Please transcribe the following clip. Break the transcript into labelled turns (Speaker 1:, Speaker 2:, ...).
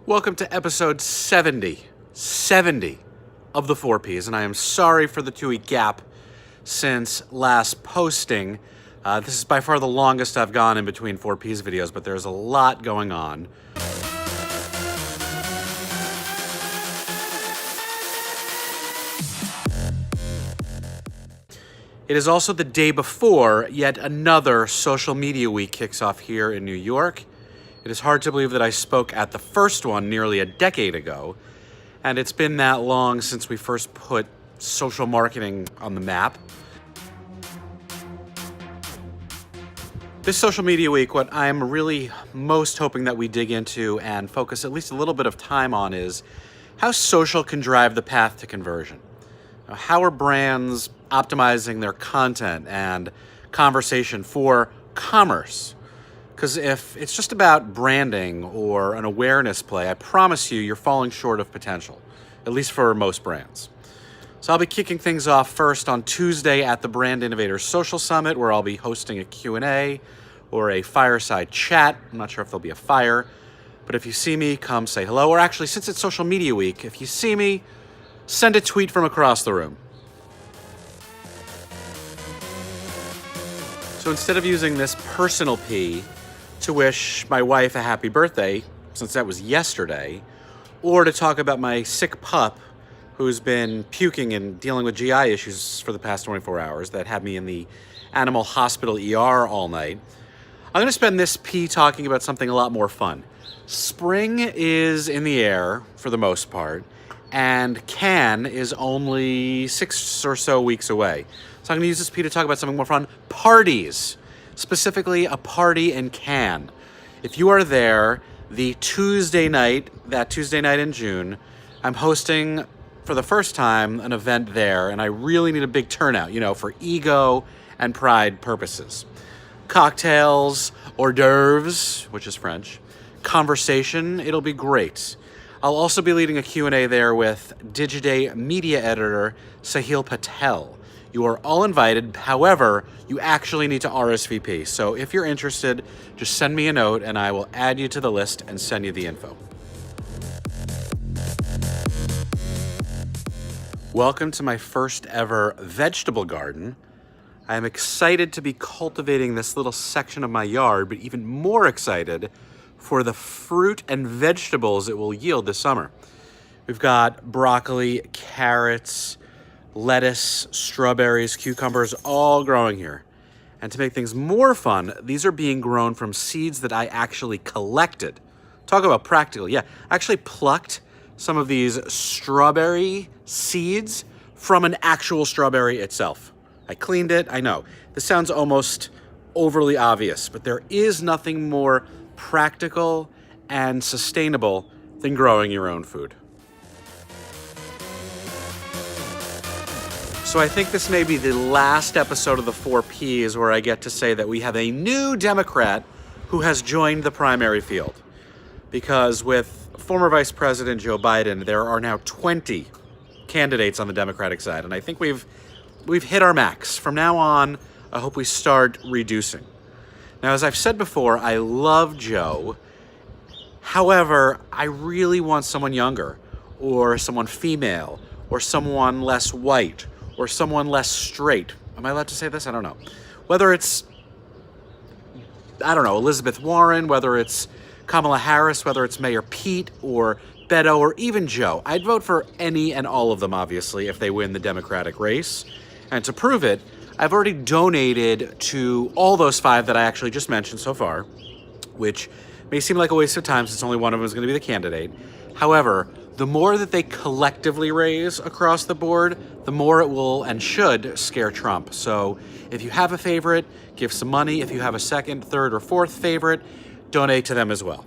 Speaker 1: Welcome to episode 70 of the 4Ps, and I am sorry for the 2-week gap since last posting. This is by far the longest I've gone in between 4Ps videos, but there's a lot going on. It is also the day before yet another social media week kicks off here in New York. It is hard to believe that I spoke at the first one nearly a decade ago, and it's been that long since we first put social marketing on the map. This social media week, what I'm really most hoping that we dig into and focus at least a little bit of time on is how social can drive the path to conversion. How are brands optimizing their content and conversation for commerce? Because if it's just about branding or an awareness play, I promise you're falling short of potential, at least for most brands. So I'll be kicking things off first on Tuesday at the Brand Innovators Social Summit, where I'll be hosting a Q&A or a fireside chat. I'm not sure if there'll be a fire, but if you see me, come say hello. Or actually, since it's social media week, if you see me, send a tweet from across the room. So instead of using this personal P to wish my wife a happy birthday, since that was yesterday, or to talk about my sick pup who's been puking and dealing with GI issues for the past 24 hours that had me in the animal hospital ER all night, I'm going to spend this P talking about something a lot more fun. Spring is in the air for the most part, and Cannes is only 6 or so weeks away. So I'm going to use this P to talk about something more fun, parties. Specifically, a party in Cannes. If you are there, that Tuesday night in June, I'm hosting for the first time an event there, and I really need a big turnout, for ego and pride purposes. Cocktails, hors d'oeuvres, which is French, conversation, it'll be great. I'll also be leading a Q&A there with Digiday media editor Sahil Patel. You are all invited. However, you actually need to RSVP. So if you're interested, just send me a note and I will add you to the list and send you the info. Welcome to my first ever vegetable garden. I am excited to be cultivating this little section of my yard, but even more excited for the fruit and vegetables it will yield this summer. We've got broccoli, carrots, lettuce, strawberries, cucumbers, all growing here. And to make things more fun, these are being grown from seeds that I actually collected. Talk about practical. Yeah, I actually plucked some of these strawberry seeds from an actual strawberry itself. I cleaned it, I know. This sounds almost overly obvious, but there is nothing more practical and sustainable than growing your own food. So I think this may be the last episode of the 4Ps where I get to say that we have a new Democrat who has joined the primary field. Because with former Vice President Joe Biden, there are now 20 candidates on the Democratic side, and I think we've hit our max. From now on, I hope we start reducing. Now, as I've said before, I love Joe. However, I really want someone younger, or someone female, or someone less white, or someone less straight. Am I allowed to say this? I don't know. Whether it's, Elizabeth Warren, whether it's Kamala Harris, whether it's Mayor Pete, or Beto, or even Joe. I'd vote for any and all of them, obviously, if they win the Democratic race. And to prove it, I've already donated to all those 5 that I actually just mentioned so far, which may seem like a waste of time since only one of them is going to be the candidate. However, the more that they collectively raise across the board, the more it will and should scare Trump. So if you have a favorite, give some money. If you have a second, third, or fourth favorite, donate to them as well.